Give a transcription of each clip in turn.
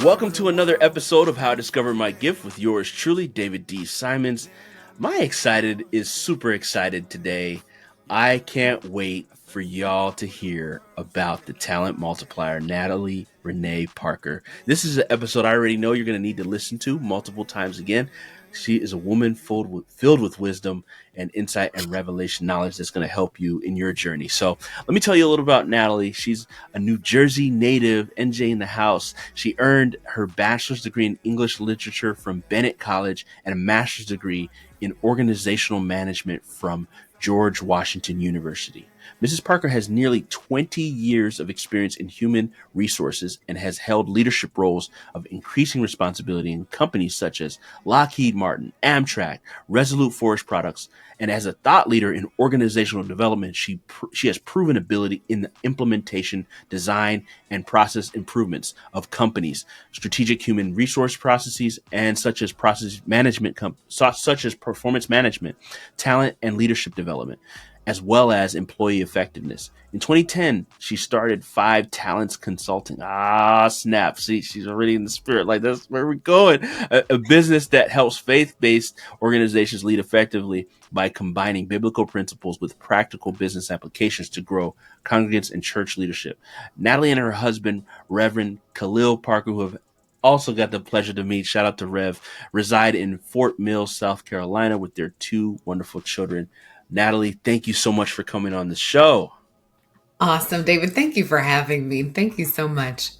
Welcome to another episode of How I Discovered My Gift with yours truly, David D. Simons. My excited is super excited today. I can't wait for y'all to hear about the talent multiplier, Natalie Renee Parker. This is an episode I already know you're going to need to listen to multiple times again. She is a woman filled with wisdom and insight and revelation knowledge that's going to help you in your journey. So let me tell you a little about Natalie. She's a New Jersey native, NJ in the house. She earned her bachelor's degree in English literature from Bennett College and a master's degree in organizational management from George Washington University. Mrs. Parker has nearly 20 years of experience in human resources and has held leadership roles of increasing responsibility in companies such as Lockheed Martin, Amtrak, Resolute Forest Products, and as a thought leader in organizational development, she has proven ability in the implementation, design, and process improvements of companies, strategic human resource processes, and such as process management, such as performance management, talent and leadership development, as well as employee effectiveness. In 2010, she started 5 Talents Consulting. Snap. See, she's already in the spirit. Like, that's where we're going. A business that helps faith-based organizations lead effectively by combining biblical principles with practical business applications to grow congregants and church leadership. Natalie and her husband, Reverend Khalil Parker, who have also got the pleasure to meet, shout out to Rev, reside in Fort Mill, South Carolina with their 2 wonderful children. Natalie, thank you so much for coming on the show. Awesome, David. Thank you for having me. Thank you so much.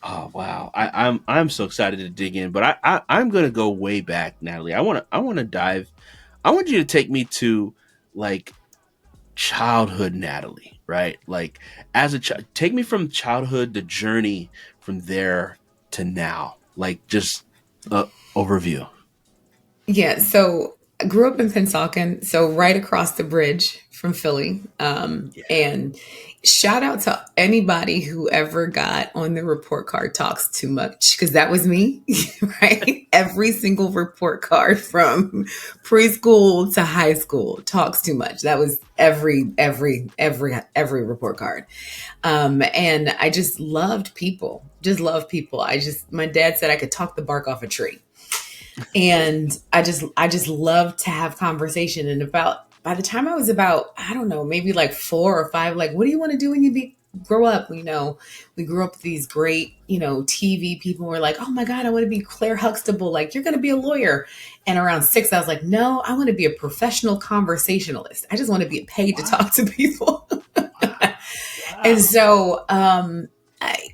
Oh wow, I'm so excited to dig in, but I'm gonna go way back, Natalie. I want to dive. I want you to take me to like childhood Natalie, right? Like as a child, take me from childhood, the journey from there to now. Like just overview. Yeah, so I grew up in Pennsauken, so right across the bridge from Philly. Yeah. And shout out to anybody who ever got on the report card talks too much, because that was me, right? Every single report card from preschool to high school talks too much. That was every report card. And I just loved people, my dad said I could talk the bark off a tree. And I just love to have conversation. And about by the time I was about, I don't know, maybe like 4 or 5, like, what do you want to do when you grow up? We grew up with these great, TV people were like, oh my God, I want to be Claire Huxtable. Like, you're going to be a lawyer. And around 6, I was like, no, I want to be a professional conversationalist. I just want to be paid to Wow. talk to people. And Wow. so,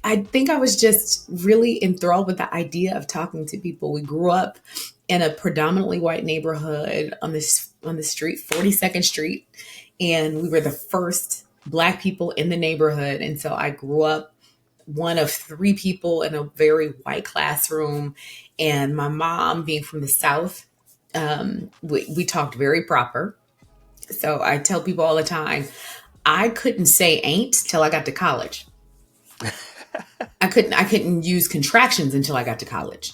I think I was just really enthralled with the idea of talking to people. We grew up in a predominantly white neighborhood on the street, 42nd Street, and we were the first Black people in the neighborhood. And so I grew up one of 3 people in a very white classroom, and my mom being from the South, we talked very proper. So I tell people all the time, I couldn't say ain't till I got to college. I couldn't use contractions until I got to college.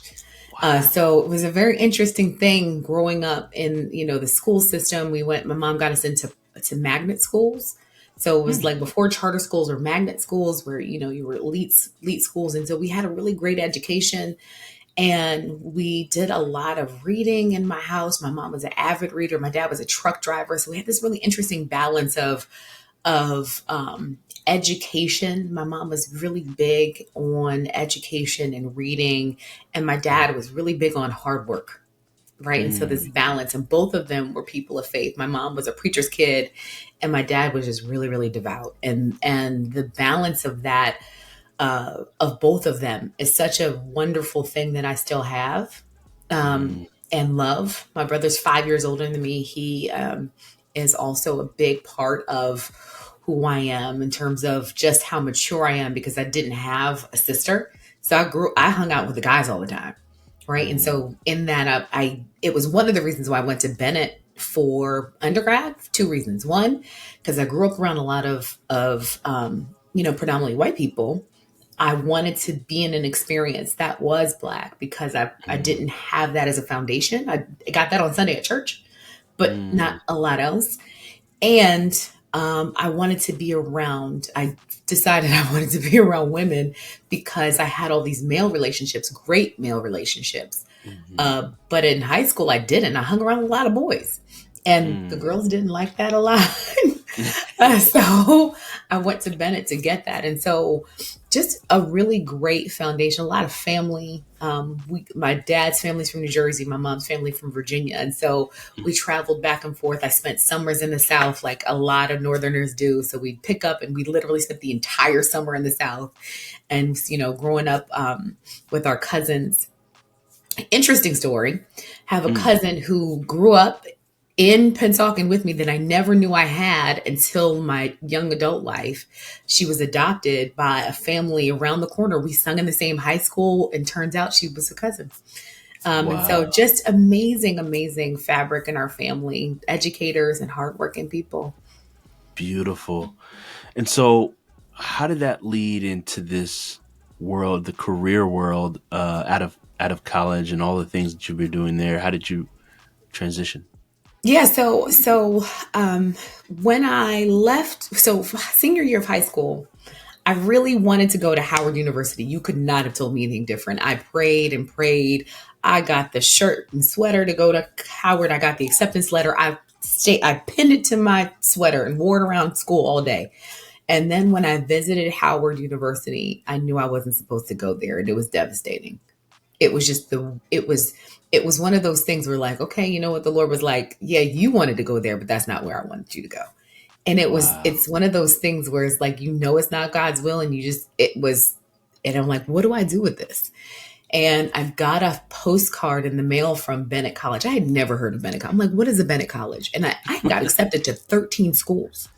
Wow. So it was a very interesting thing growing up in the school system. My mom got us into to magnet schools. So it was Hmm. like before charter schools or magnet schools where you were elite schools, and so we had a really great education. And we did a lot of reading in my house. My mom was an avid reader. My dad was a truck driver, so we had this really interesting balance of education. My mom was really big on education and reading, and my dad was really big on hard work. Right. And so this Mm. balance, and both of them were people of faith. My mom was a preacher's kid, and my dad was just really, really devout. And the balance of that, of both of them, is such a wonderful thing that I still have, Mm. and love. My brother's 5 years older than me. He is also a big part of who I am in terms of just how mature I am, because I didn't have a sister. So I hung out with the guys all the time. Right. And Mm. so in that, it was one of the reasons why I went to Bennett for undergrad. 2 reasons. One, because I grew up around a lot of predominantly white people. I wanted to be in an experience that was Black, because I Mm. didn't have that as a foundation. I got that on Sunday at church, but not Mm. a lot else. And I wanted to be around, I decided I wanted to be around women because I had all these male relationships, great male relationships. Hmm. But in high school, I didn't. I hung around a lot of boys, and the Mm. girls didn't like that a lot. So I went to Bennett to get that. And so just a really great foundation, a lot of family. My dad's family's from New Jersey, my mom's family from Virginia. And so we traveled back and forth. I spent summers in the South, like a lot of Northerners do. So we'd pick up and we literally spent the entire summer in the South. And, growing up with our cousins, interesting story. Have a Mm. cousin who grew up in Pennsauken with me that I never knew I had until my young adult life. She was adopted by a family around the corner. We sung in the same high school, and turns out she was a cousin. And so Wow. just amazing, amazing fabric in our family, educators and hardworking people. Beautiful. And so, how did that lead into this world, the career world, out of college and all the things that you've been doing there? How did you transition? Yeah, so when I left, so senior year of high school, I really wanted to go to Howard University. You could not have told me anything different. I prayed and prayed. I got the shirt and sweater to go to Howard. I got the acceptance letter. I pinned it to my sweater and wore it around school all day. And then when I visited Howard University, I knew I wasn't supposed to go there, and it was devastating. It was just it was one of those things where, like, okay, you know what, the Lord was like, yeah, you wanted to go there, but that's not where I wanted you to go. And Wow. it's one of those things where it's like, it's not God's will, and it was, and I'm like, what do I do with this? And I got a postcard in the mail from Bennett College. I had never heard of Bennett College. I'm like, what is a Bennett College? And I got accepted to 13 schools,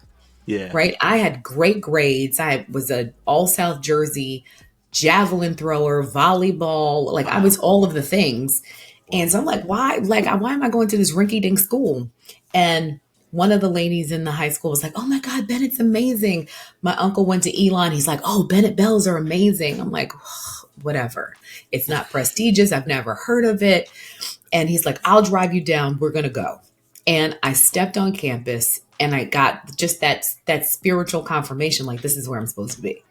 Yeah. right? I had great grades. I was a all South Jersey javelin thrower, volleyball. Like, I Wow. was all of the things. And so I'm Wow. like, why? Like, why am I going to this rinky dink school? And one of the ladies in the high school was like, oh my God, Bennett's amazing. My uncle went to Elon. He's like, oh, Bennett Bells are amazing. I'm like, whatever. It's not prestigious. I've never heard of it. And he's like, I'll drive you down. We're going to go. And I stepped on campus and I got just that spiritual confirmation, like, this is where I'm supposed to be.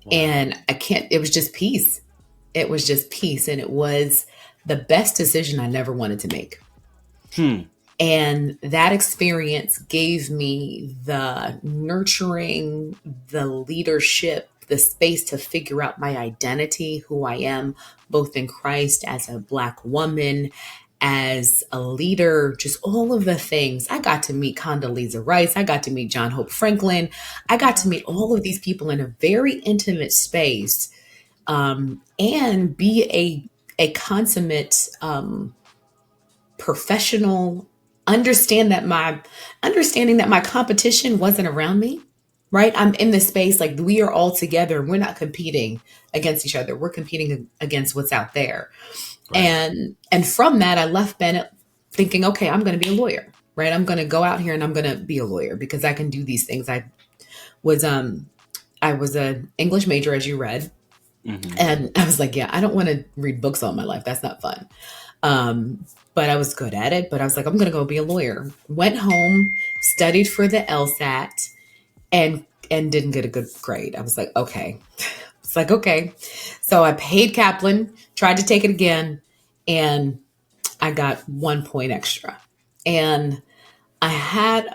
Wow. And it was just peace. It was just peace. And it was the best decision I never wanted to make. Hmm. And that experience gave me the nurturing, the leadership, the space to figure out my identity, who I am, both in Christ, as a Black woman, as a leader, just all of the things. I got to meet Condoleezza Rice. I got to meet John Hope Franklin. I got to meet all of these people in a very intimate space, and be a consummate professional, understanding that my competition wasn't around me, right? I'm in this space, like, we are all together. We're not competing against each other. We're competing against what's out there. Right. And from that, I left Bennett thinking, okay, I'm going to be a lawyer, right? I'm going to go out here and I'm going to be a lawyer because I can do these things. Was I was an English major, as you read, Hmm. and I was like, yeah, I don't want to read books all my life. That's not fun. Um, but I was good at it. But I was like, I'm going to go be a lawyer. Went home, studied for the LSAT, and didn't get a good grade. I was like, okay. It's like, okay. So I paid Kaplan, tried to take it again, and I got 1 point extra. And I had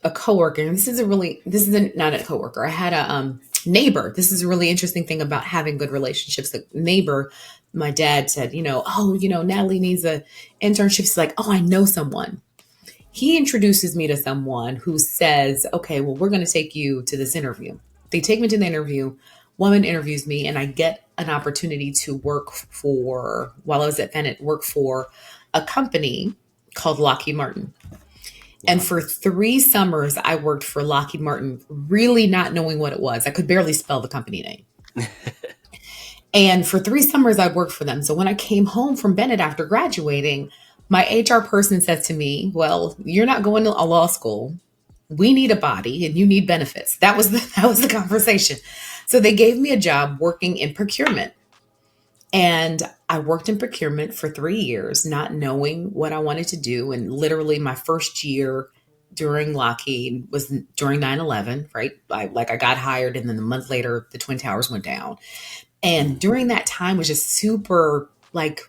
a coworker, and this is not a coworker. I had a neighbor. This is a really interesting thing about having good relationships. The neighbor, my dad said, oh, Natalie needs a internship. She's like, oh, I know someone. He introduces me to someone who says, okay, well, we're going to take you to this interview. They take me to the interview. Woman interviews me, and I get an opportunity to while I was at Bennett, work for a company called Lockheed Martin. And Wow. for 3 summers, I worked for Lockheed Martin, really not knowing what it was. I could barely spell the company name. And for 3 summers, I worked for them. So when I came home from Bennett after graduating, my HR person said to me, well, you're not going to a law school. We need a body and you need benefits. That was the conversation. So they gave me a job working in procurement. And I worked in procurement for 3 years, not knowing what I wanted to do. And literally my first year, during Lockheed was during 9/11, right? I got hired, and then a month later, the Twin Towers went down. And Mm, during that time was just super like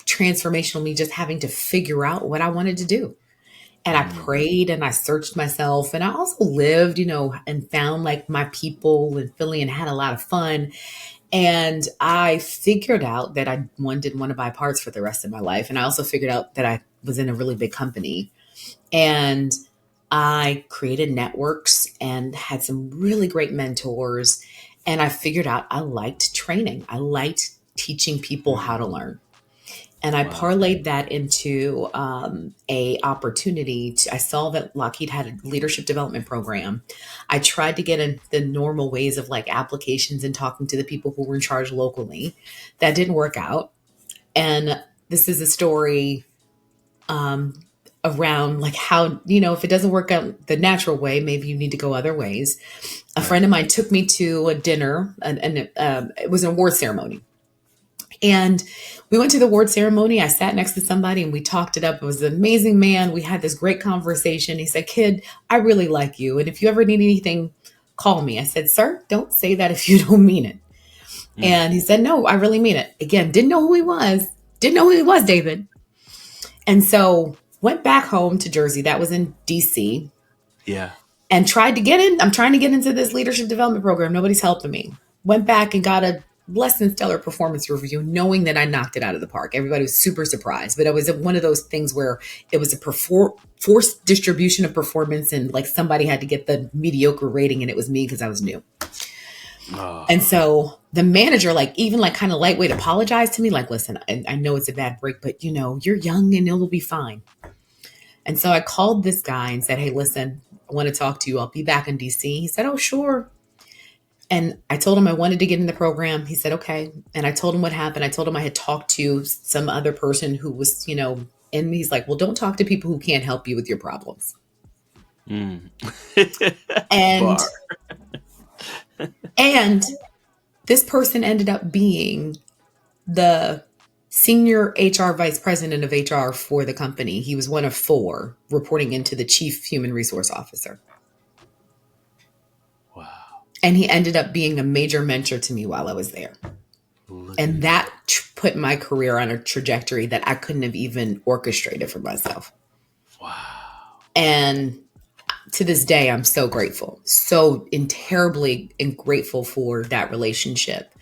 transformational, me just having to figure out what I wanted to do. And I mm, prayed and I searched myself, and I also lived, and found like my people in Philly and had a lot of fun. And I figured out that I one didn't want to buy parts for the rest of my life. And I also figured out that I was in a really big company. And I created networks and had some really great mentors. And I figured out I liked training. I liked teaching people how to mm. learn. And I Wow. parlayed that into a opportunity. I saw that Lockheed had a leadership development program. I tried to get in the normal ways of like applications and talking to the people who were in charge locally. That didn't work out. And this is a story um, around like how, if it doesn't work out the natural way, maybe you need to go other ways. A Right. friend of mine took me to a dinner, and it was an award ceremony. And we went to the award ceremony. I sat next to somebody and we talked it up. It was an amazing man. We had this great conversation. He said, "Kid, I really like you. And if you ever need anything, call me." I said, "Sir, don't say that if you don't mean it." Mm, And he said, "No, I really mean it." Again, didn't know who he was. Didn't know who he was, David. And so went back home to Jersey. That was in DC. yeah. And tried to get in. I'm trying to get into this leadership development program. Nobody's helping me. Went back and got a less than stellar performance review, knowing that I knocked it out of the park. Everybody was super surprised, but it was one of those things where it was a forced distribution of performance, and like somebody had to get the mediocre rating, and it was me because I was new. And Oh, so the manager, like even like kind of lightweight apologized to me, like, "Listen, I know it's a bad break, but you're young and it'll be fine." And so I called this guy and said, "Hey, listen, I want to talk to you. I'll be back in DC." He said, "Oh, sure." And I told him I wanted to get in the program. He said, "Okay." And I told him what happened. I told him I had talked to some other person who was, and he's like, "Well, don't talk to people who can't help you with your problems." mm. And, Bar. and this person ended up being the senior HR vice president of HR for the company. He was one of four reporting into the chief human resource officer. Wow. And he ended up being a major mentor to me while I was there. Look at And that. that put my career on a trajectory that I couldn't have even orchestrated for myself. Wow. And to this day, I'm so grateful, so terribly and grateful for that relationship.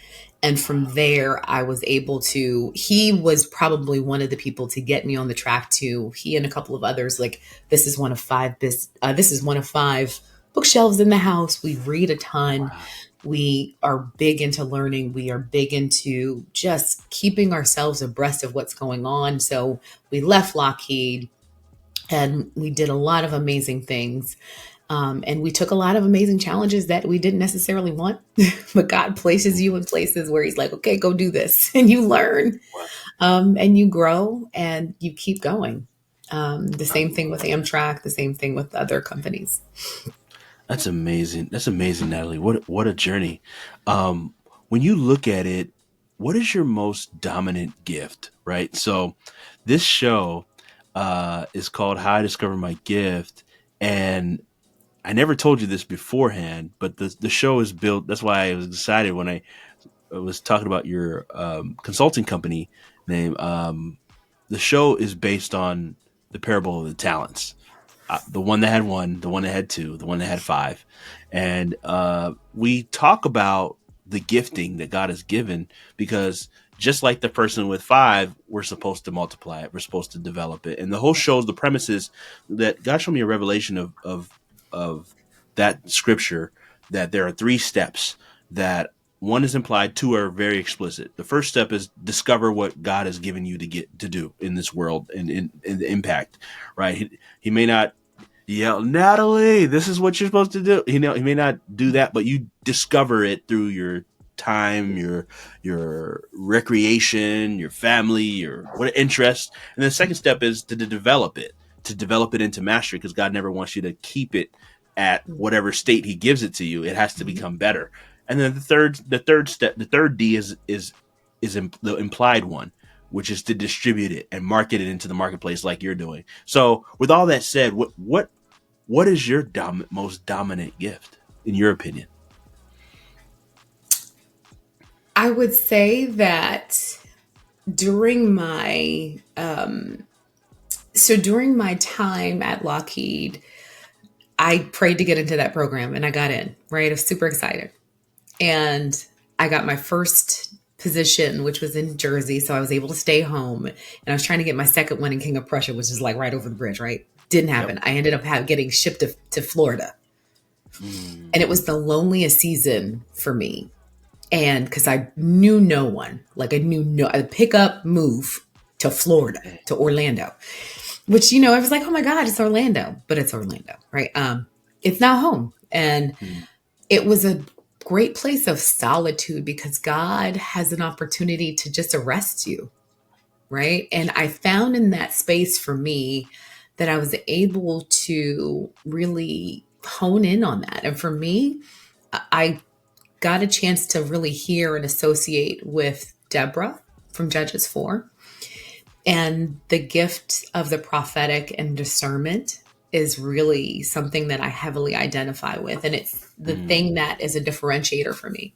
And from there, I was able to, he was probably one of the people to get me on the track to, he and a couple of others, like, this is one of five, this is one of five bookshelves in the house. We read a ton. Wow. We are big into learning. We are big into just keeping ourselves abreast of what's going on. So we left Lockheed and we did a lot of amazing things. And we took a lot of amazing challenges that we didn't necessarily want, but God places you in places where He's like, "Okay, go do this," and you learn, Wow. and you grow, and you keep going. The I same thing with love it. Amtrak, the same thing with other companies. That's amazing. That's amazing, Natalie. What a journey. When you look at it, what is your most dominant gift? Right. So, this show is called "How I Discovered My Gift," and I never told you this beforehand, but the show is built. That's why I was excited when I was talking about your consulting company name. The show is based on the parable of the talents. The one that had one, the one that had two, the one that had five, and we talk about the gifting that God has given because just like the person with five, we're supposed to multiply it, we're supposed to develop it, and the whole show's the premise is that God showed me a revelation of that scripture that there are three steps that one is implied, two are very explicit. The first step is discover what God has given you to get to do in this world and in the impact, right? He may not yell, "Natalie, this is what you're supposed to do." He may not do that, but you discover it through your time, your recreation, your family, your what interest. And the second step is to develop it into mastery, because God never wants you to keep it at whatever state He gives it to you. It has to Mhm. become better. And then the third step, the third D is the implied one, which is to distribute it and market it into the marketplace like you're doing. So, with all that said, what what is your most dominant gift, in your opinion? I would say that during my during my time at Lockheed, I prayed to get into that program and I got in, right? I was super excited. And I got my first position, which was in Jersey. So I was able to stay home. And I was trying to get my second one in King of Prussia, which is like right over the bridge, right? Didn't Yep. happen. I ended up getting shipped to Florida. And it was the loneliest season for me. And because I knew no one, like I knew no, I'd pick up, move to Florida, to Orlando, which, I was like, oh my God, it's Orlando, but it's Orlando, right? It's now home. And it was a great place of solitude because God has an opportunity to just arrest you, right? And I found in that space for me that I was able to really hone in on that. And for me, I got a chance to really hear and associate with Deborah from Judges 4. And the gift of the prophetic and discernment is really something that I heavily identify with. And it's the thing that is a differentiator for me.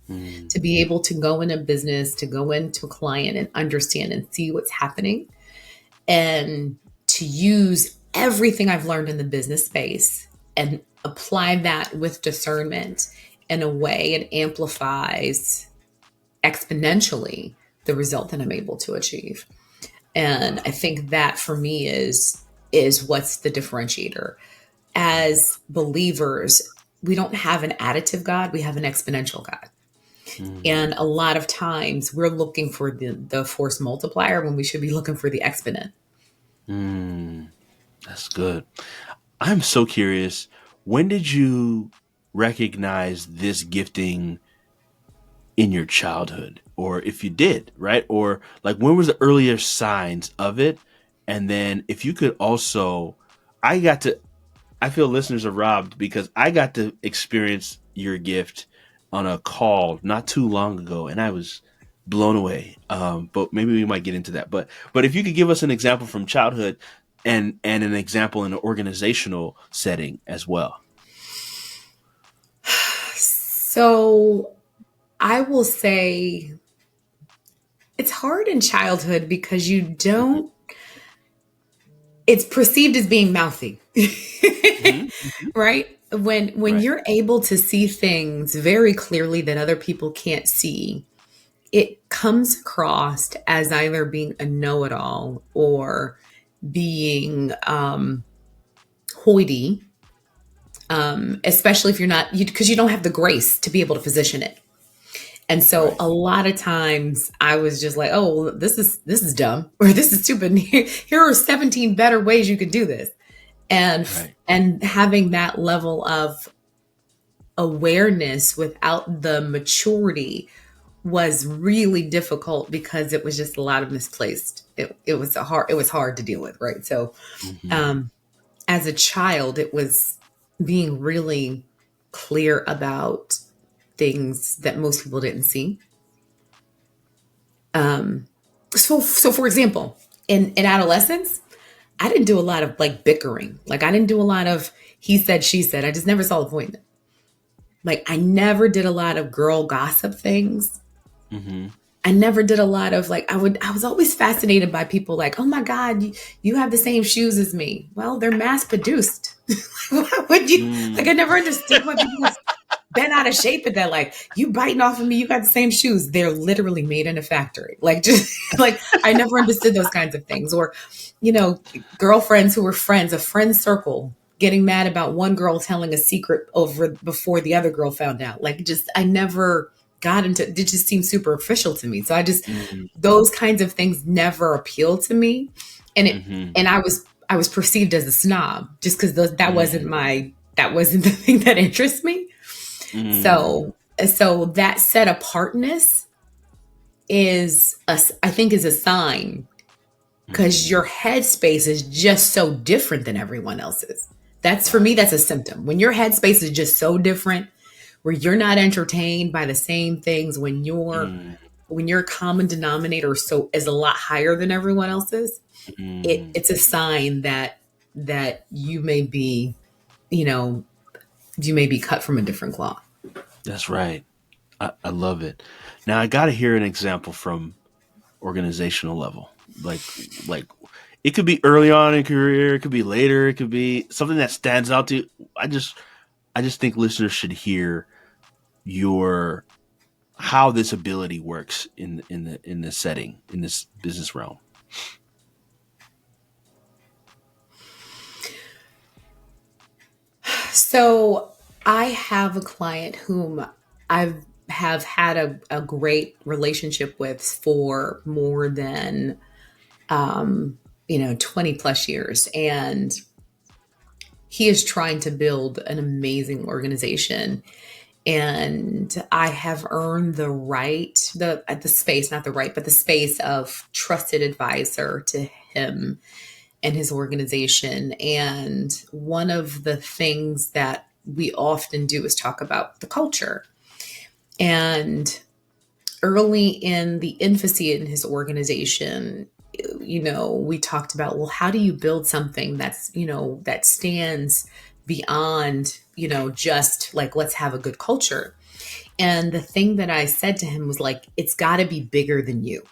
To be able to go in a business, to go into a client and understand and see what's happening, and to use everything I've learned in the business space and apply that with discernment in a way it amplifies exponentially the result that I'm able to achieve. And I think that for me is what's the differentiator. As believers, we don't have an additive God, we have an exponential God. And a lot of times we're looking for the force multiplier when we should be looking for the exponent. That's good. I'm so curious. When did you recognize this gifting in your childhood? Or if you did, right? Or like when was the earlier signs of it? And then if you could also, I feel listeners are robbed because I got to experience your gift on a call not too long ago and I was blown away. But maybe we might get into that. But if you could give us an example from childhood and an example in an organizational setting as well. So I will say it's hard in childhood because it's perceived as being mouthy, right? When Right. you're able to see things very clearly that other people can't see, it comes across as either being a know-it-all or being hoity, especially if you're not, because you don't have the grace to be able to position it. And so Right. a lot of times I was just like, oh, well, this is dumb or this is stupid. Here are 17 better ways you could do this. And Right. and having that level of awareness without the maturity was really difficult because it was just a lot of misplaced. It was hard to deal with, right? So as a child, it was being really clear about things that most people didn't see. So for example, in adolescence, I didn't do a lot of like bickering. Like I didn't do a lot of he said, she said. I just never saw the point in it. Like I never did a lot of girl gossip things. Mm-hmm. I never did a lot of like I was always fascinated by people like, oh my God, you have the same shoes as me. Well, they're mass produced. Why would you like I never understood why people was bent out of shape at that. Like, you biting off of me, you got the same shoes. They're literally made in a factory. Like just like I never understood those kinds of things. Or, girlfriends who were friends, a friend circle, getting mad about one girl telling a secret over before the other girl found out. Like just I never got into it, just seemed superficial to me. So those kinds of things never appealed to me. And I was perceived as a snob just because that wasn't the thing that interests me. So that set apartness I think is a sign because your headspace is just so different than everyone else's. That's for me, that's a symptom. When your headspace is just so different, where you're not entertained by the same things, when your common denominator is a lot higher than everyone else's, it's a sign that that you may be, you know, you may be cut from a different cloth. That's right. I love it. Now I got to hear an example from organizational level. Like it could be early on in career, it could be later, it could be something that stands out to you. I just think listeners should hear your how this ability works in this setting, in this business realm. So I have a client whom I have had a great relationship with for more than 20 plus years. And he is trying to build an amazing organization. And I have earned the right, the space, not the right, but the space of trusted advisor to him and his organization. And one of the things that we often do is talk about the culture. And early in the infancy in his organization, we talked about, well, how do you build something that's, that stands beyond, just like, let's have a good culture. And the thing that I said to him was like, it's got to be bigger than you.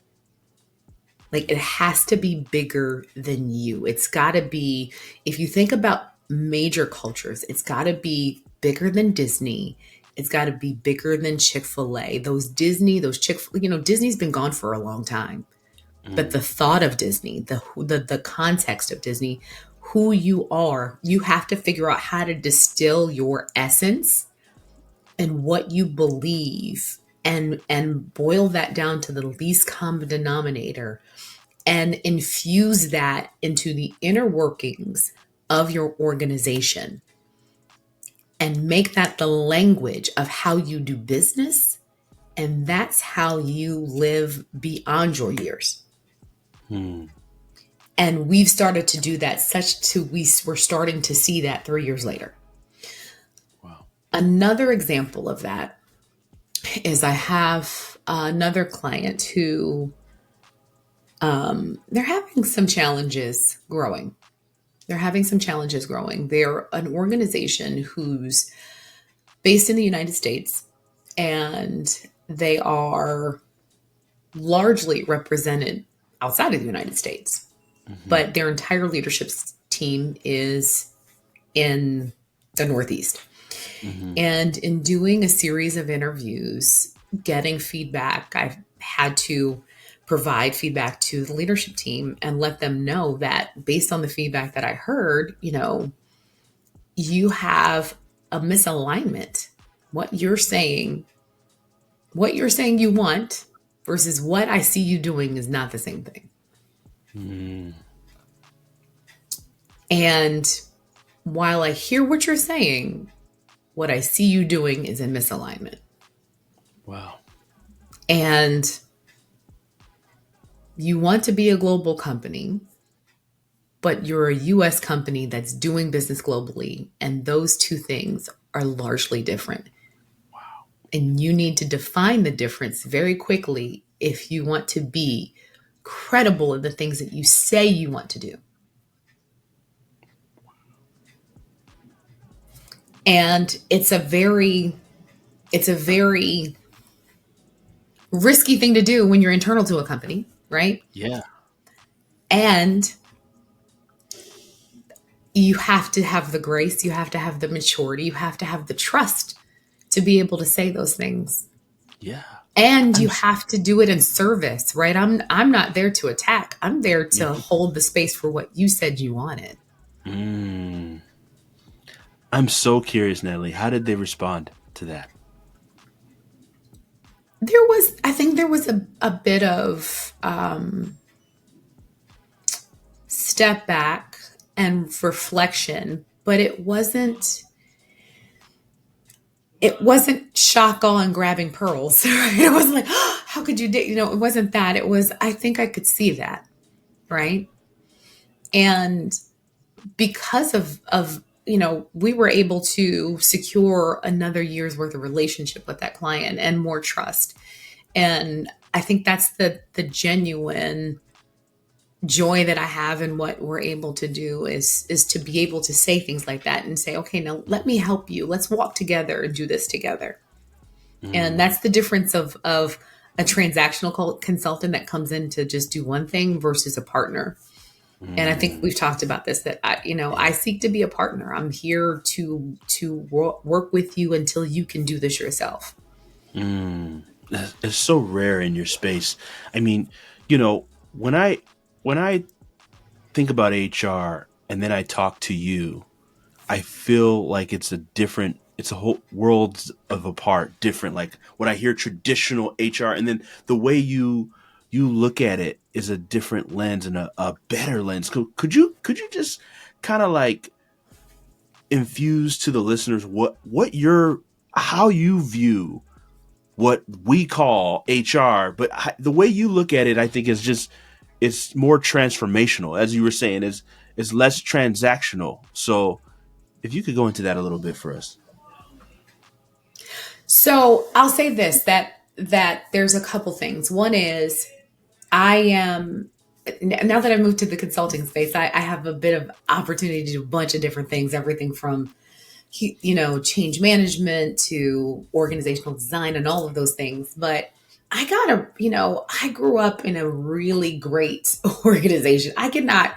Like, it has to be bigger than you. It's got to be, if you think about major cultures, it's got to be bigger than Disney. It's got to be bigger than Chick-fil-A. Those Disney's been gone for a long time. But the thought of Disney, the context of Disney, who you are, you have to figure out how to distill your essence and what you believe and boil that down to the least common denominator and infuse that into the inner workings of your organization and make that the language of how you do business. And that's how you live beyond your years. And we've started to do that we're starting to see that 3 years later. Wow. Another example of that is I have another client who they're having some challenges growing. They're an organization who's based in the United States, and they are largely represented outside of the United States. But their entire leadership team is in the Northeast. And in doing a series of interviews, getting feedback, I've had to provide feedback to the leadership team and let them know that based on the feedback that I heard, you have a misalignment. What you're saying you want versus what I see you doing is not the same thing. And while I hear what you're saying, what I see you doing is in misalignment. Wow. And you want to be a global company, but you're a US company that's doing business globally. And those two things are largely different. Wow. And you need to define the difference very quickly if you want to be credible in the things that you say you want to do. And it's a very risky thing to do when you're internal to a company, right? Yeah. And you have to have the grace, you have to have the maturity, you have to have the trust to be able to say those things. Yeah. And you have to do it in service, right? I'm not there to attack. I'm there to hold the space for what you said you wanted. I'm so curious, Natalie. How did they respond to that? I think there was a bit of step back and reflection, but it wasn't shock, awe, and grabbing pearls. Right? It wasn't like, oh, how could you do? It wasn't that. It was, I think I could see that, right? And because of we were able to secure another year's worth of relationship with that client and more trust. And I think that's the genuine joy that I have in what we're able to do is to be able to say things like that and say, okay, now let me help you. Let's walk together and do this together. And Mm, that's the difference of a transactional consultant that comes in to just do one thing versus a partner. And I think mm, we've talked about this, that I yeah. seek to be a partner. I'm here to work with you until you can do this yourself. It's so rare in your space. I mean, you know, when I think about HR and then I talk to you, I feel like it's a whole worlds of apart, different. Like when I hear traditional HR, and then the way you look at it is a different lens and a better lens. Could you just kind of like infuse to the listeners what your how you view what we call HR, but the way you look at it, I think is just it's more transformational, as you were saying, is less transactional. So if you could go into that a little bit for us. So I'll say this, that there's a couple things. One is I am, now that I've moved to the consulting space, I have a bit of opportunity to do a bunch of different things, everything from change management to organizational design and all of those things. But I grew up in a really great organization. I cannot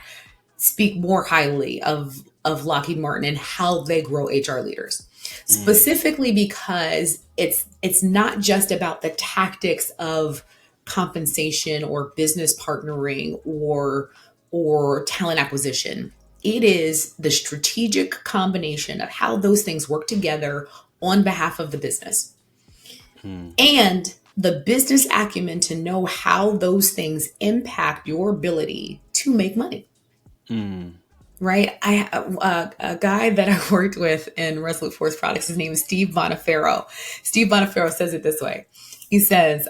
speak more highly of Lockheed Martin and how they grow HR leaders. Mm, Specifically because it's not just about the tactics of compensation or business partnering or talent acquisition. It is the strategic combination of how those things work together on behalf of the business mm, and the business acumen to know how those things impact your ability to make money. mm, Right. A guy that I worked with in Resolute Force Products. His name is Steve Bonifero. Steve Bonifero says it this way. He says,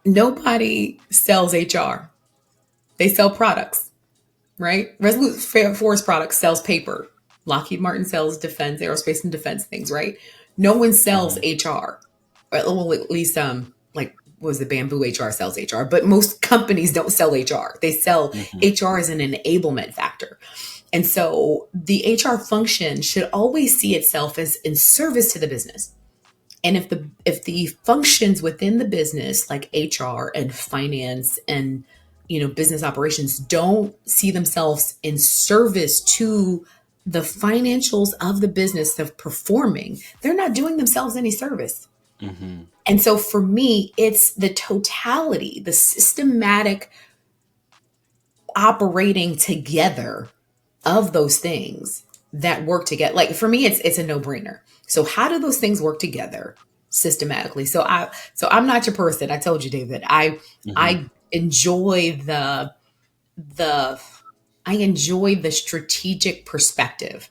nobody sells HR. They sell products, right? Resolute Force Products sells paper. Lockheed Martin sells defense, aerospace and defense things, right? No one sells mm, HR. Well, at least like was the Bamboo HR sells HR, but most companies don't sell HR. They sell mm, HR as an enablement factor. And so the HR function should always see itself as in service to the business. And if the functions within the business like HR and finance and business operations don't see themselves in service to the financials of the business of performing, they're not doing themselves any service. mm, And so for me, it's the totality, the systematic operating together of those things that work together. Like for me, it's a no-brainer. So how do those things work together systematically? So I'm not your person. I told you, David. I mm. I enjoy the I enjoy the strategic perspective.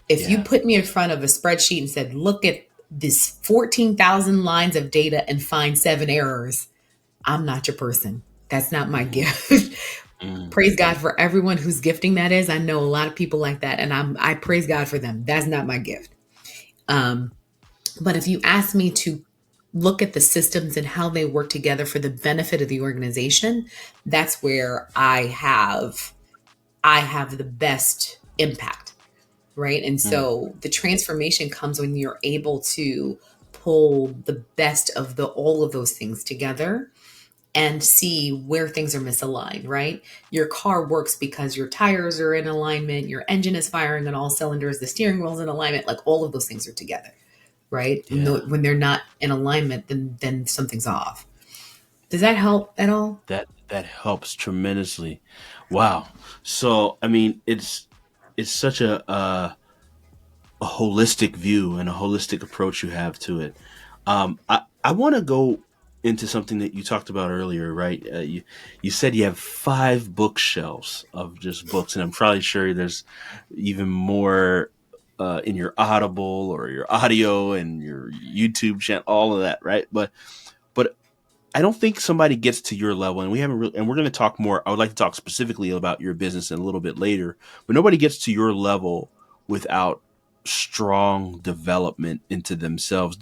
If you Yeah. put me in front of a spreadsheet and said, look at this 14,000 lines of data and find 7 errors, I'm not your person. That's not my Mm, gift. mm, Praise God for everyone whose gifting that is. I know a lot of people like that, and I praise God for them. That's not my gift. Um, but if you ask me to look at the systems and how they work together for the benefit of the organization, that's where I have the best impact, right? And mm. so the transformation comes when you're able to pull the best of the all of those things together and see where things are misaligned, right? Your car works because your tires are in alignment, your engine is firing on all cylinders, the steering wheel's in alignment, like all of those things are together, right? Yeah. When they're not in alignment, then something's off. Does that help at all? That helps tremendously. Wow. So I mean, it's such a holistic view and a holistic approach you have to it. I want to go into something that you talked about earlier, right? You said you have 5 bookshelves of just books, and I'm probably sure there's even more in your Audible or your audio and your YouTube channel, all of that, right? But I don't think somebody gets to your level, and we haven't really, and we're going to talk more. I would like to talk specifically about your business in a little bit later, but nobody gets to your level without strong development into themselves.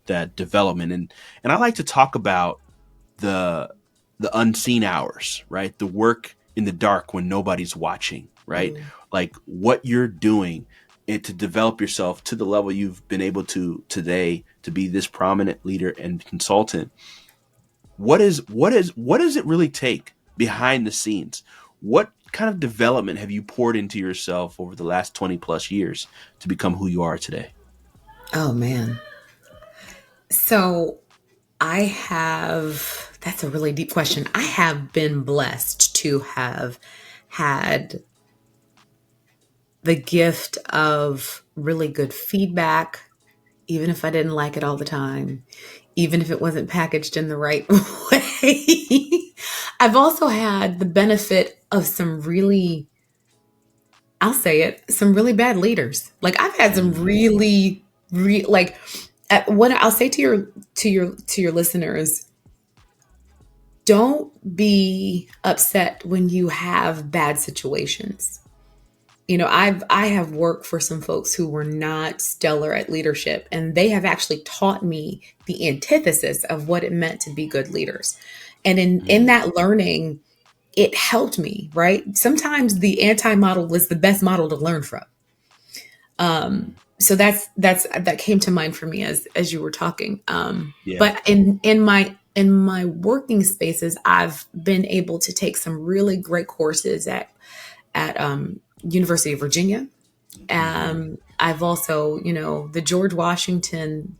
That development, and I like to talk about the the unseen hours, right? The work in the dark when nobody's watching, right? Mm. Like what you're doing and to develop yourself to the level you've been able to today to be this prominent leader and consultant. What does it really take behind the scenes? What kind of development have you poured into yourself over the last 20 plus years to become who you are today? Oh man. So I have, that's a really deep question. I have been blessed to have had the gift of really good feedback, even if I didn't like it all the time, even if it wasn't packaged in the right way. I've also had the benefit of some really, I'll say it, some really bad leaders. Like I've had some Mm, really, like what I'll say to your listeners, don't be upset when you have bad situations. You know, I have worked for some folks who were not stellar at leadership, and they have actually taught me the antithesis of what it meant to be good leaders. And in mm, that learning, it helped me, right? Sometimes the anti-model was the best model to learn from. mm. So that came to mind for me as you were talking. Yeah. But in my working spaces, I've been able to take some really great courses at University of Virginia. Hmm. I've also, the George Washington,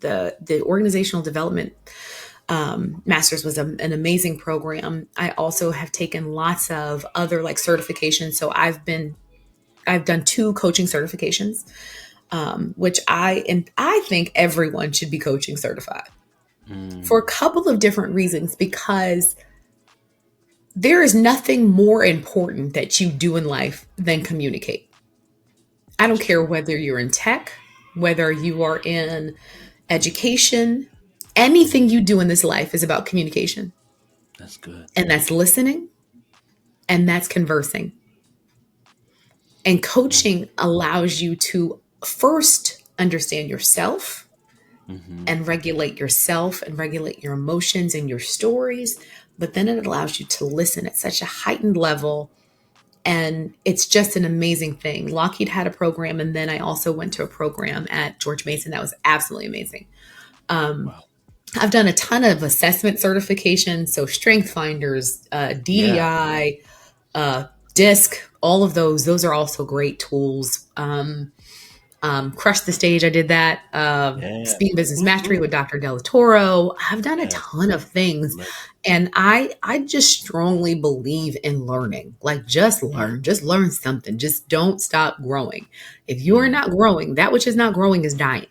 the organizational development master's was an amazing program. I also have taken lots of other like certifications. So I've done 2 coaching certifications, which I think everyone should be coaching certified for Mm. a couple of different reasons, because there is nothing more important that you do in life than communicate. I don't That's care true. whether you're in tech, whether you are in education, anything Mm. you do in this life is about communication. That's good. And that's listening and that's conversing. And Mm. coaching allows you to first understand yourself Hmm. and regulate your emotions and your stories. But then it allows you to listen at such a heightened level. And it's just an amazing thing. Lockheed had a program, and then I also went to a program at George Mason that was absolutely amazing. Um, Wow. I've done a ton of assessment certifications, so Strength Finders, Yeah. DDI, uh, DISC, all of those are also great tools. Crush the Stage, I did that. Yeah. Speed Business Whoop, Mastery whoop. with Dr. Del Toro. I've done a Yes. ton of things. And I just strongly believe in learning. Like just learn something. Just don't stop growing. If you are Mm. not growing, that which is not growing is dying.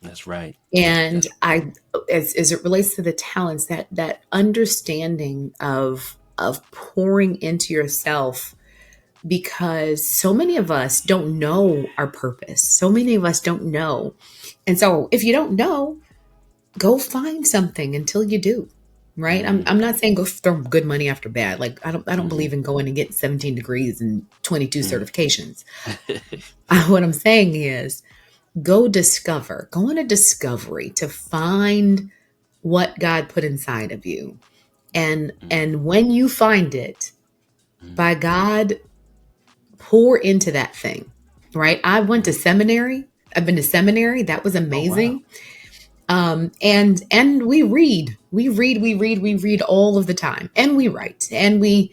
That's right. And That's as it relates to the talents, that understanding of pouring into yourself, because so many of us don't know our purpose. So many of us don't know. And so if you don't know, go find something until you do. Right? I'm, mm, I'm not saying go throw good money after bad. Like I don't hmm. believe in going and getting 17 degrees and 22 Mm. certifications. What I'm saying is go on a discovery to find what God put inside of you. Mm. And when you find it, Mm. by God, pour into that thing. Right? I went to seminary. I've been to seminary. That was Oh wow. amazing. And we read all of the time, and we write, and we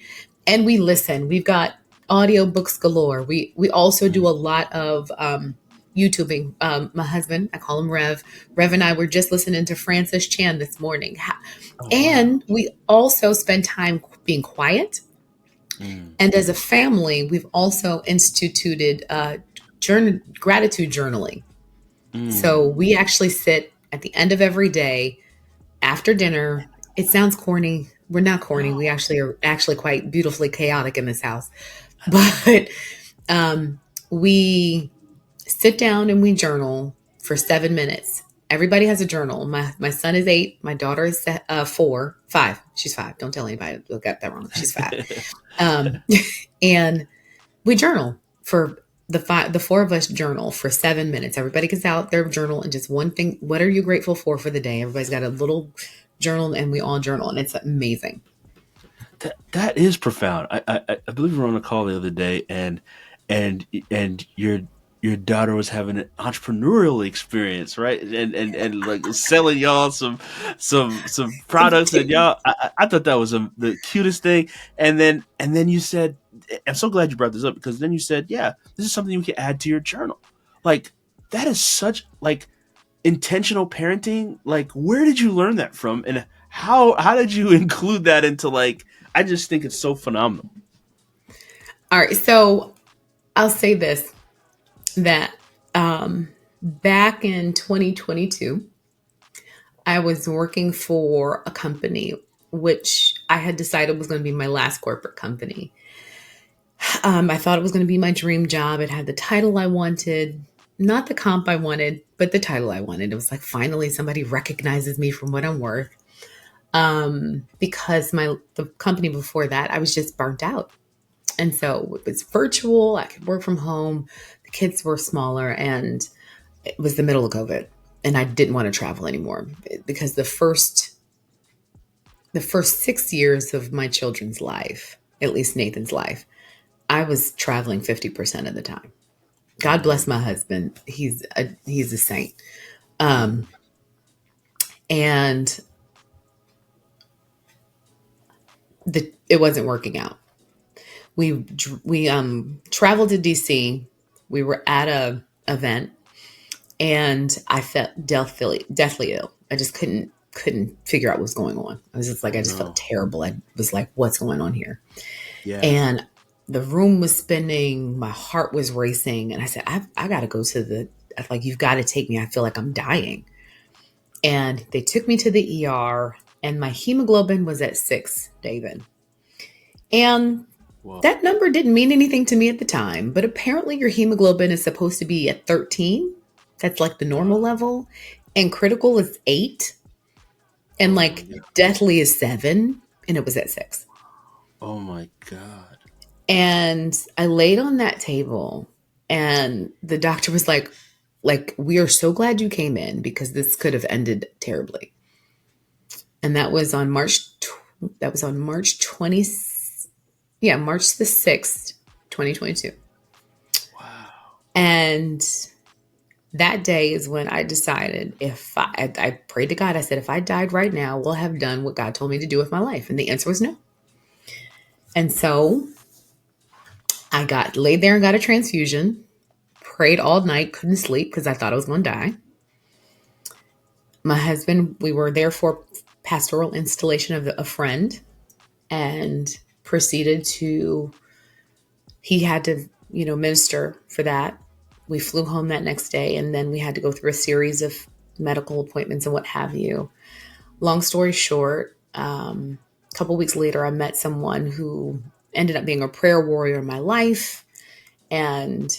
listen. We've got audiobooks galore. We also do Mm. a lot of YouTubing. My husband, I call him Rev and I were just listening to Francis Chan this morning. Oh wow. And we also spend time being quiet. Mm. And as a family, we've also instituted gratitude journaling. So Mm. we actually sit at the end of every day after dinner. It sounds corny. We're not corny. No, We actually are actually quite beautifully chaotic in this house. But um, we sit down and we journal for 7 minutes. Everybody has a journal. My son is 8. My daughter is 5. She's 5. Don't tell anybody. I got that wrong. She's 5. Um, and we journal for the four of us journal for 7 minutes. Everybody gets out their journal and just one thing. What are you grateful for the day? Everybody's got a little journal and we all journal, and it's amazing. That is profound. I believe we were on a call the other day, and your daughter was having an entrepreneurial experience, right? And like selling y'all some Some products, and tea. y'all. I thought that was the cutest thing. And then you said, I'm so glad you brought this up, because then you said, yeah, this is something you can add to your journal. Like, that is such like intentional parenting. Like, where did you learn that from, and how did you include that into, like, I just think it's so phenomenal. All right, so I'll say this, that back in 2022, I was working for a company which I had decided was going to be my last corporate company. I thought it was going to be my dream job. It had the title I wanted, not the comp I wanted, but the title I wanted. It was like, finally somebody recognizes me from what I'm worth. Because the company before that, I was just burnt out. And so it was virtual. I could work from home. The kids were smaller, and it was the middle of COVID, and I didn't want to travel anymore because the first 6 years of my children's life, at least Nathan's life, I was traveling 50% of the time. God bless my husband. He's a saint. Um, and it wasn't working out. We traveled to DC. We were at a event, and I felt deathly ill. I just couldn't figure out what was going on. I was just like, Oh I just felt no. terrible. I was like, what's going on here? Yeah. And the room was spinning. My heart was racing, and I said, I got to go to the. I was like, you've got to take me. I feel like I'm dying. And they took me to the ER, and my hemoglobin was at 6, David. And Well. that number didn't mean anything to me at the time, but apparently your hemoglobin is supposed to be at 13. That's like the normal Uh, level. And critical is 8. And oh my like god. deathly is 7. And it was at 6. Oh my god. And I laid on that table, and the doctor was like, we are so glad you came in because this could have ended terribly. And that was on March 20, yeah, March the 6th, 2022. Wow. And that day is when I decided, I prayed to God. I said, if I died right now, will I have done what God told me to do with my life? And the answer was no. And so I got laid there and got a transfusion, prayed all night, couldn't sleep because I thought I was going to die. My husband, we were there for pastoral installation of a friend, and proceeded to, he had to, minister for that. We flew home that next day, and then we had to go through a series of medical appointments and what have you. Long story short, a couple weeks later, I met someone who ended up being a prayer warrior in my life, and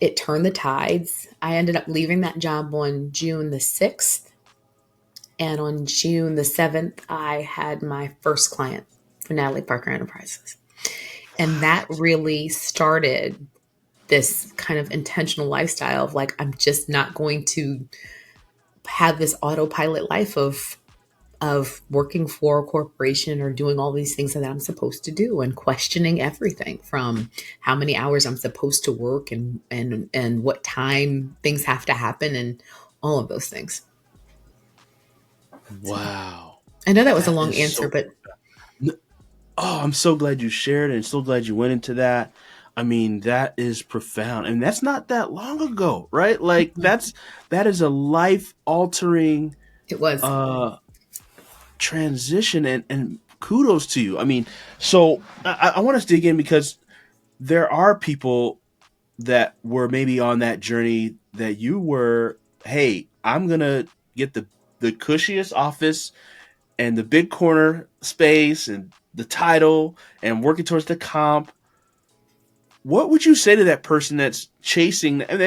it turned the tides. I ended up leaving that job on June the 6th, and on June the 7th, I had my first client for Natalie Parker Enterprises. And that really started this kind of intentional lifestyle of like, I'm just not going to have this autopilot life of working for a corporation or doing all these things that I'm supposed to do, and questioning everything from how many hours I'm supposed to work, and what time things have to happen, and all of those things. So Wow. I know that was a That long is answer, so. but Oh, I'm so glad you shared, and so glad you went into that. I mean, that is profound, and that's not that long ago, right? Like, that is a life altering it was. uh transition, and kudos to you. I mean, so I want us to dig in, because there are people that were maybe on that journey that you were. Hey, I'm gonna get the cushiest office and the big corner space and the title and working towards the comp. What would you say to that person that's chasing? And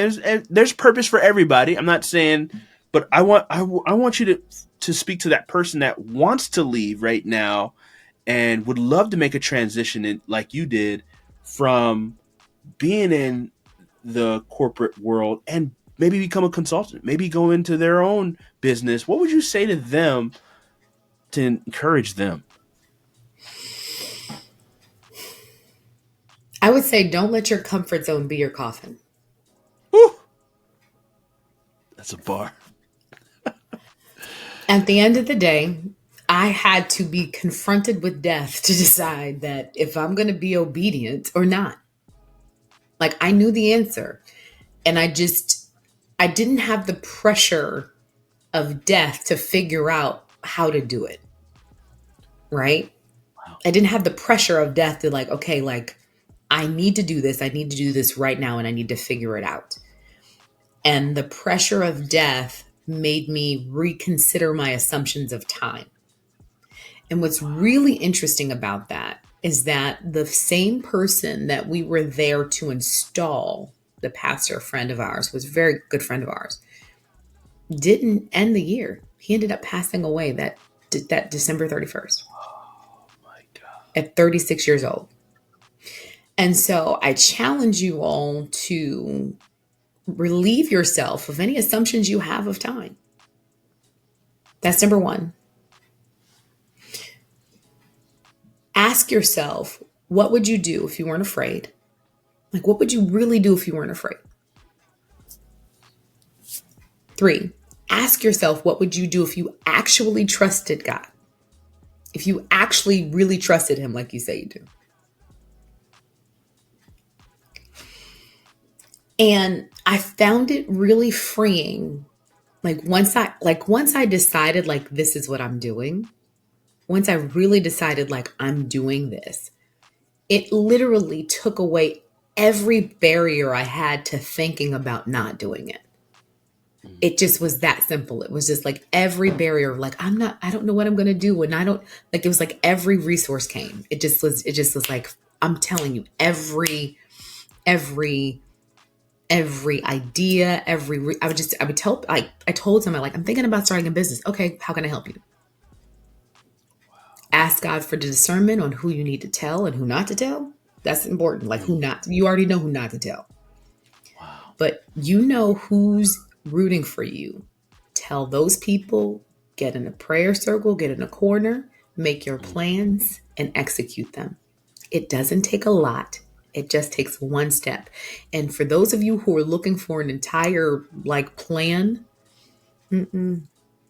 there's purpose for everybody. I'm not saying, but I want you to speak to that person that wants to leave right now and would love to make a transition in, like you did, from being in the corporate world and maybe become a consultant, maybe go into their own business, what would you say to them to encourage them? I would say don't let your comfort zone be your coffin. Whew, that's a bar. At the end of the day, I had to be confronted with death to decide that if I'm going to be obedient or not. Like I knew the answer, and I didn't have the pressure of death to figure out how to do it, right? Wow. I didn't have the pressure of death to like, okay, like I need to do this. I need to do this right now and I need to figure it out. And the pressure of death made me reconsider my assumptions of time. And what's really interesting about that is that the same person that we were there to install, the pastor friend of ours, was a very good friend of ours, didn't end the year. He ended up passing away that December 31st Oh my God. at 36 years old. And so I challenge you all to relieve yourself of any assumptions you have of time. That's number one. Ask yourself, what would you do if you weren't afraid? Like, what would you really do if you weren't afraid? 3, ask yourself, what would you do if you actually trusted God? If you actually really trusted Him like you say you do. And I found it really freeing. Once I decided like this is what I'm doing, once I really decided like I'm doing this, it literally took away every barrier I had to thinking about not doing it. It just was that simple. It was just like every barrier, like I don't know what I'm going to do. And I don't like, it was like every resource came. It just was like, I'm telling you, every, every idea, I told someone like, I'm thinking about starting a business. Okay. How can I help you? Ask God for the discernment on who you need to tell and who not to tell. That's important. Like you already know who not to tell, Wow. but you know who's rooting for you. Tell those people, get in a prayer circle, get in a corner, make your plans and execute them. It doesn't take a lot. It just takes one step. And for those of you who are looking for an entire like plan,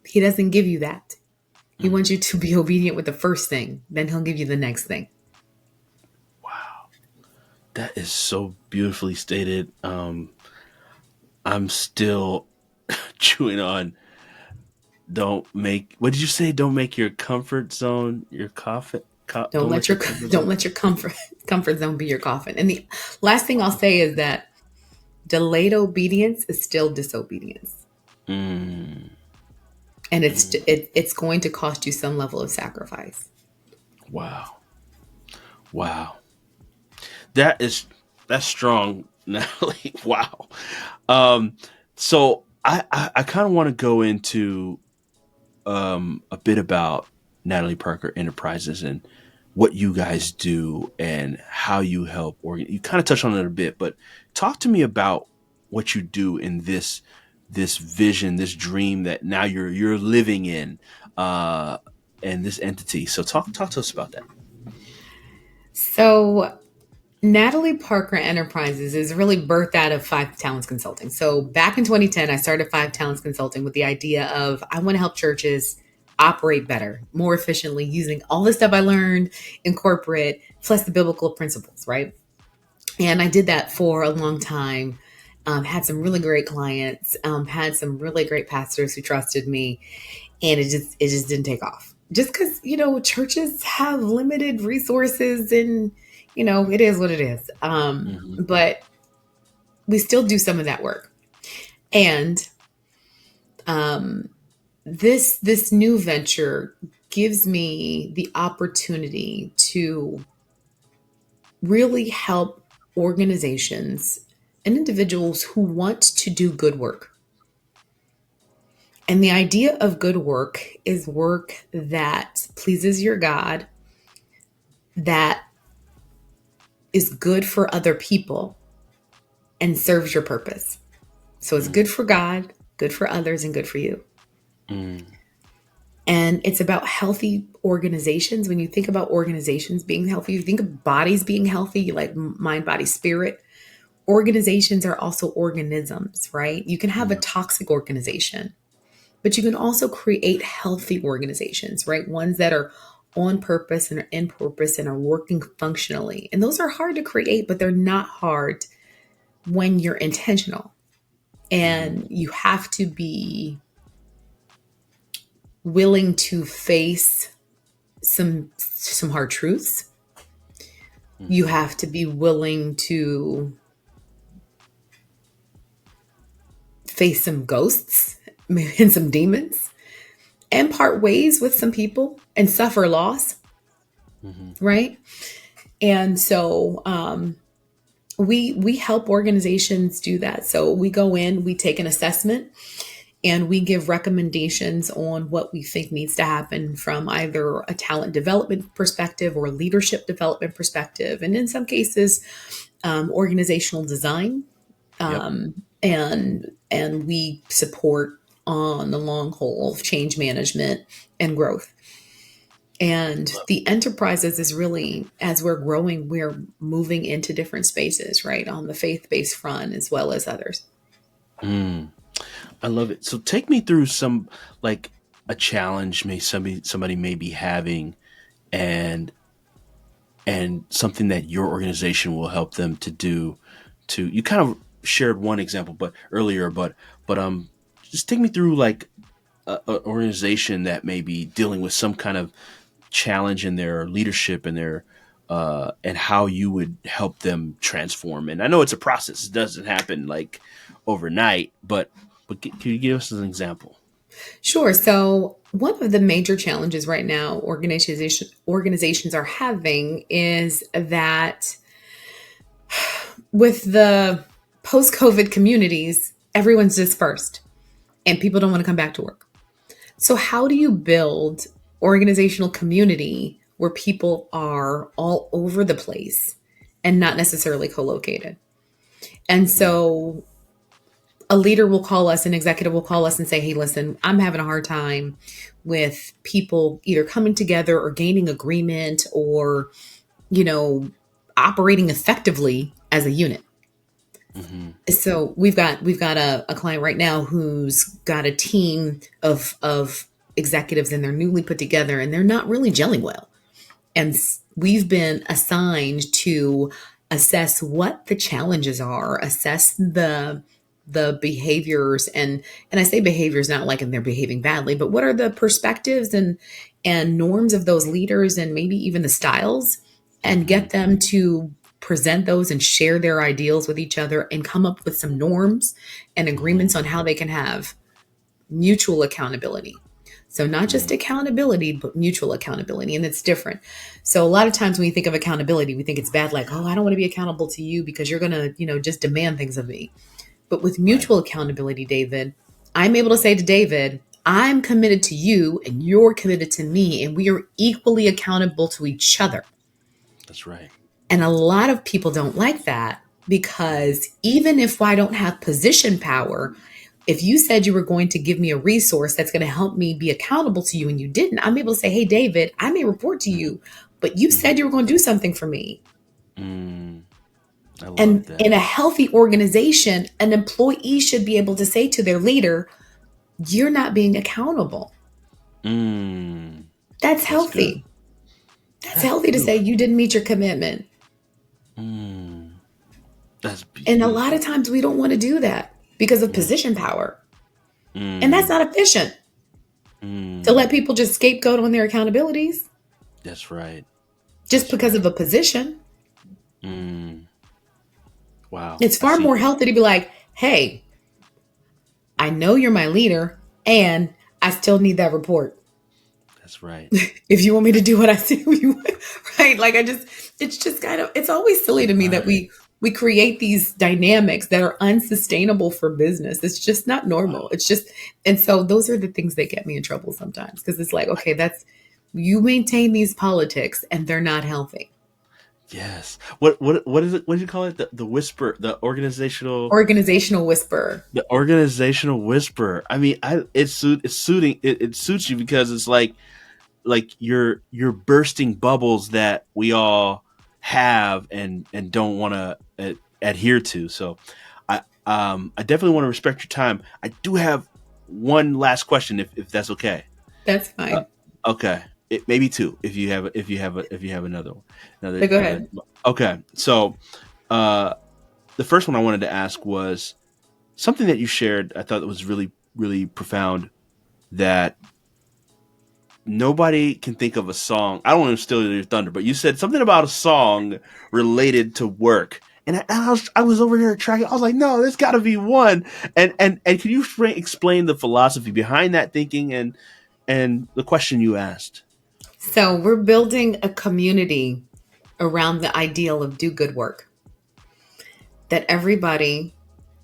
he doesn't give you that. He wants you to be obedient with the first thing, then he'll give you the next thing. Wow. That is so beautifully stated. I'm still chewing on what did you say? Don't make your comfort zone your coffin. Don't Don't let let your your comfort don't zone. let your comfort zone be your coffin. And the last thing I'll say is that delayed obedience is still disobedience, Mm, and mm, it's going to cost you some level of sacrifice. wow. Wow. That is that's strong, Natalie. Wow. Um, so I kind of want to go into a bit about Natalie Parker Enterprises and what you guys do and how you help. Or you kind of touched on it a bit, but talk to me about what you do in this vision, this dream that now you're living in, uh, and this entity. So talk to us about that. So Natalie Parker Enterprises is really birthed out of Five Talents Consulting. So back in 2010, I started Five Talents Consulting with the idea of I want to help churches operate better, more efficiently, using all the stuff I learned in corporate plus the biblical principles, right? And I did that for a long time. Had some really great clients, had some really great pastors who trusted me, and it just didn't take off. Just because churches have limited resources, and it is what it is. Hmm. But we still do some of that work, and um, this new venture gives me the opportunity to really help organizations and individuals who want to do good work. And the idea of good work is work that pleases your God, that is good for other people, and serves your purpose. So it's Mm, good for God, good for others, and good for you. mm, And it's about healthy organizations. When you think about organizations being healthy, you think of bodies being healthy, like mind, body, spirit. Organizations are also organisms, right? You can have a mm, toxic organization, but you can also create healthy organizations, right? Ones that are on purpose and are in purpose and are working functionally. And those are hard to create, but they're not hard when you're intentional. mhm, And you have to be willing to face some hard truths. You mhm, have to be willing to face some ghosts and some demons and part ways with some people and suffer loss, mhm, right? And so we help organizations do that. So we go in, we take an assessment, and we give recommendations on what we think needs to happen from either a talent development perspective or leadership development perspective, and in some cases, organizational design. yep. And we support on the long haul of change management and growth. And the enterprises is really, as we're growing, we're moving into different spaces, right? On the faith-based front as well as others. Mm, I love it. So take me through some like a challenge may somebody may be having and something that your organization will help them to do to you kind of shared one example but earlier but just take me through like a organization that may be dealing with some kind of challenge in their leadership and their and how you would help them transform. And I know it's a process; it doesn't happen like overnight. But can you give us an example? Sure. So one of the major challenges right now organizations are having is that with the post-COVID communities, everyone's dispersed and people don't want to come back to work. So how do you build organizational community where people are all over the place and not necessarily co-located? And Mm, so a leader will call us, an executive will call us and say, hey, listen, I'm having a hard time with people either coming together or gaining agreement or, you know, operating effectively as a unit. mm-hmm, So we've got a client right now who's got a team of executives and they're newly put together and they're not really gelling well. And we've been assigned to assess what the challenges are, assess the behaviors, and I say behaviors not like in they're behaving badly, but what are the perspectives and norms of those leaders and maybe even the styles, and mm-hmm, get them to present those and share their ideals with each other and come up with some norms and mm-hmm, agreements on how they can have mutual accountability. So not mm-hmm, just accountability, but mutual accountability. And it's different. So a lot of times when you think of accountability, we think it's bad, like, oh, I don't want to be accountable to you because you're going to, just demand things of me. But with right. mutual accountability, David, I'm able to say to David, I'm committed to you and you're committed to me, and we are equally accountable to each other. That's right. And a lot of people don't like that Mm-hmm, because even if I don't have position power, if you said you were going to give me a resource that's going to help me be accountable to you and you didn't, I'm able to say, hey, David, I may report to you, but you mm-hmm, said you were going to do something for me. mm, I love And that. in a healthy organization, an employee should be able to say to their leader, you're not being accountable. Mm, That's that's good. healthy. That's That, healthy to oof, say you didn't meet your commitment. mm, that's And a lot of beautiful. times we don't want to do that because of Mm, position power. And that's mm, not efficient to let mm, people just scapegoat on their accountabilities that's right. just That's because right. of a position. Mm, wow. It's I far see. more healthy to be like, hey, I know you're my leader and I still need that report. That's right. If you want me to do what I do, right? Like it's just kind of, it's always silly to me that Right. we create these dynamics that are unsustainable for business. It's just not Wow. normal. It's just, and so those are the things that get me in trouble sometimes because it's like, okay, that's, you maintain these politics and they're not healthy. Yes. What is it? What do you call it? The whisper, Organizational whisperer. the organizational whisper. I mean, it suits you because it's like you're bursting bubbles that we all have and don't want to adhere to. So I definitely want to respect your time. I do have one last question if that's okay. That's Uh, fine. okay. Maybe two if you have another one. So go Another ahead. Okay. So uh the first one I wanted to ask was something that you shared. I thought it was really, really profound that nobody can think of a song. I don't want to steal your thunder, but you said something about a song related to work. And I was over here tracking. I was like, no, there's got to be one. And can you explain the philosophy behind that thinking and the question you asked? So we're building a community around the ideal of do good work. That everybody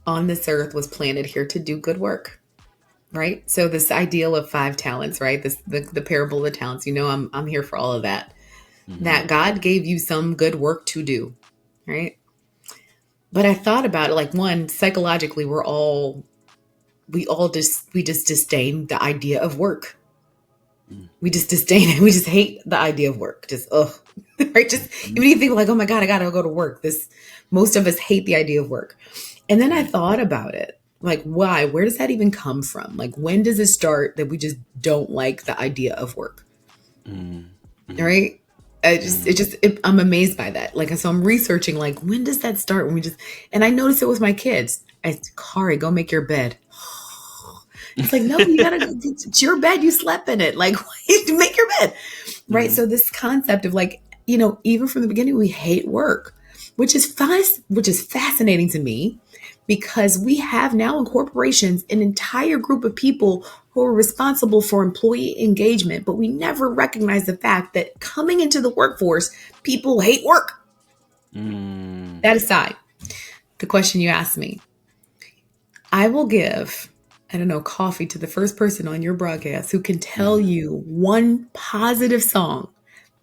on this earth was planted here to do good work. Right. So this ideal of 5 talents, right? The parable of the talents, I'm here for all of that. Mm-hmm. That God gave you some good work to do. Right. But I thought about it like one, psychologically, we just disdain the idea of work. We just disdain it. We just hate the idea of work. Just right. Just Mm-hmm. even if you think like, oh my God, I gotta go to work. Most of us hate the idea of work. And then I Right. thought about it. Like, why? Where does that even come from? Like, when does it start that we just don't like the idea of work? All Mm-hmm. right. I'm amazed by that. Like, so I'm researching, like, when does that start? And I noticed it with my kids. Kari, go make your bed. It's like, no, you gotta, it's your bed. You slept in it. Like, make your bed. Right. Mm-hmm. So this concept of like, even from the beginning, we hate work, which is fun, which is fascinating to me because we have now in corporations an entire group of people who are responsible for employee engagement, but we never recognize the fact that coming into the workforce, people hate work. Mm-hmm. That aside, the question you asked me, I will give, I don't know, coffee to the first person on your broadcast who can tell you one positive song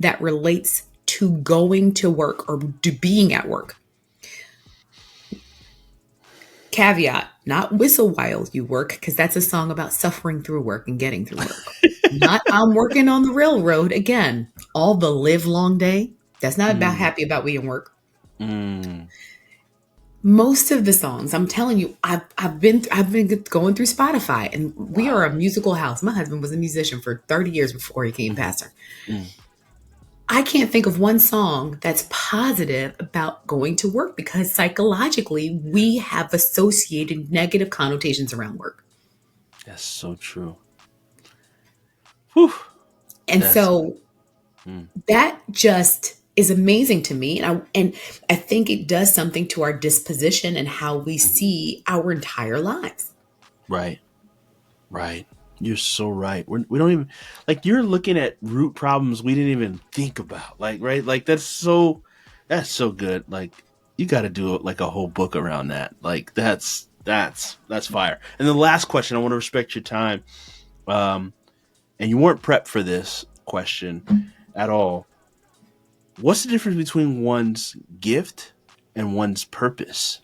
that relates to going to work or to being at work. Caveat, not whistle while you work, because that's a song about suffering through work and getting through work. Not I'm working on the railroad again, all the live long day. That's not about Mm-hmm. happy about being work. Mm-hmm. Most of the songs, I'm telling you, I've been going through Spotify, and we are Wow. a musical house. My husband was a musician for 30 years before he became pastor. Mm-hmm. I can't think of one song that's positive about going to work because psychologically we have associated negative connotations around work. That's so true. Whew. And That's so mm, that just is amazing to me. And I think it does something to our disposition and how we mhm. see our entire lives. Right. Right. You're so right. We don't even like you're looking at root problems we didn't even think about. Like, right? Like that's so good. Like you got to do like a whole book around that. Like that's fire. And the last question, I want to respect your time. Um and you weren't prepped for this question at all. What's the difference between one's gift and one's purpose?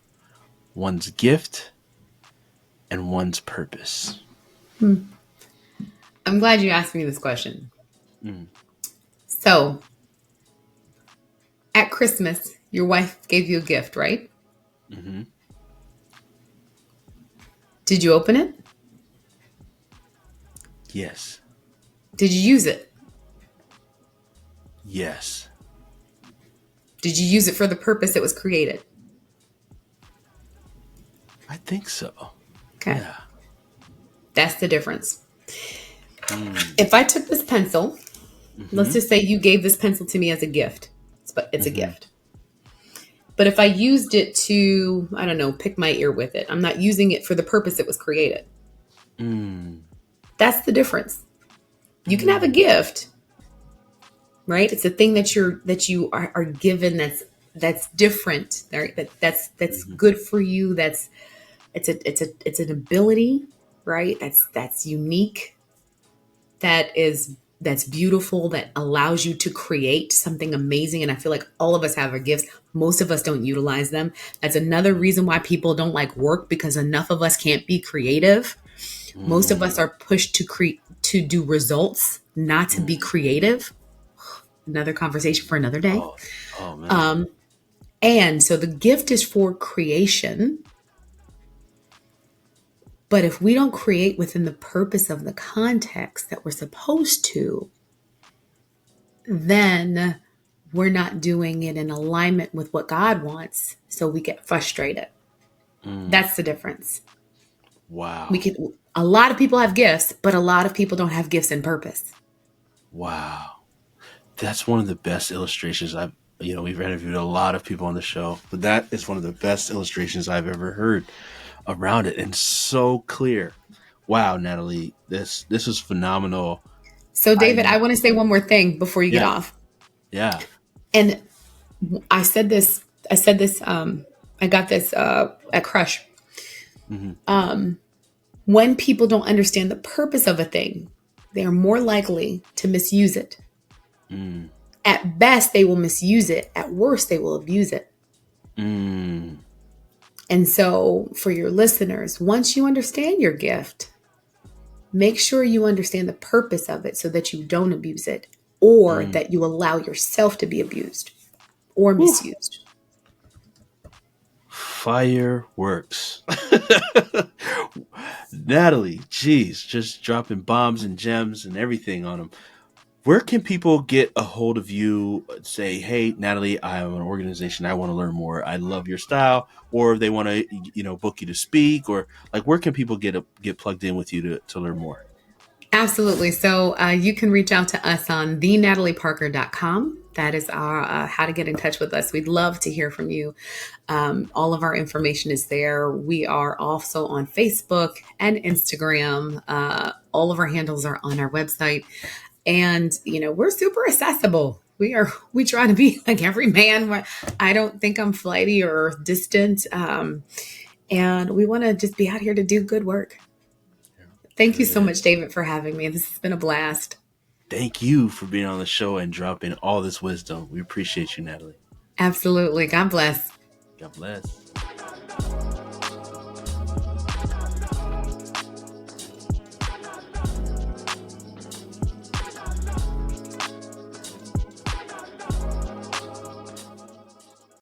One's gift and one's purpose. I'm glad you asked me this question. Mm, So at Christmas, your wife gave you a gift, right? mm-hmm. Did you open it? Yes. Did you use it? Yes. Did you use it for the purpose it was created? I think so. Okay. Yeah. That's the difference. Mm. If I took this pencil, let's Mm-hmm. just say you gave this pencil to me as a gift, but it's a Mm-hmm. gift. But if I used it to, I don't know, pick my ear with it, I'm not using it for the purpose it was created. Mm. That's the difference. You can have a Mm. gift, right? It's a thing that you are given that's different, right? That's Mm-hmm. good for you. It's an ability, right? That's unique. That is that's beautiful, that allows you to create something amazing. And I feel like all of us have our gifts. Most of us don't utilize them. That's another reason why people don't like work, because enough of us can't be creative. Most of us Mm, are pushed to do results, not to be mm. creative. Another conversation for another day. Oh, oh man. Um, and so the gift is for creation. But if we don't create within the purpose of the context that we're supposed to, then we're not doing it in alignment with what God wants. So we get frustrated. Mm, That's the difference. We wow. could, a lot of people have gifts, but a lot of people don't have gifts in purpose. Wow. That's one of the best illustrations we've interviewed a lot of people on the show, but that is one of the best illustrations I've ever heard around it, and so clear. Wow, Natalie, this is phenomenal. So, David, I I want to say one more thing before you get Yeah, off. yeah. And I said this, I got this at Crush. Hmm. When people don't understand the purpose of a thing, they are more likely to misuse it. Mm, At best, they will misuse it. At worst, they will abuse it. mm, And so, for your listeners, once you understand your gift, make sure you understand the purpose of it so that you don't abuse it, or mm. that you allow yourself to be abused or Whew. misused. Fireworks. Natalie, geez, just dropping bombs and gems and everything on them. Where can people get a hold of you? Say, hey, Natalie, I am an organization. I want to learn more. I love your style, or if they want to, book you to speak, or like, where can people get plugged in with you to learn more? Absolutely. So you can reach out to us on thenatalieparker.com. That is our how to get in touch with us. We'd love to hear from you. All of our information is there. We are also on Facebook and Instagram. All of our handles are on our website. And, we're super accessible. We try to be like every man. I don't think I'm flighty or distant. And we want to just be out here to do good work. Thank you There it so much, is. David, for having me. This has been a blast. Thank you for being on the show and dropping all this wisdom. We appreciate you, Natalie. Absolutely. God bless. God bless.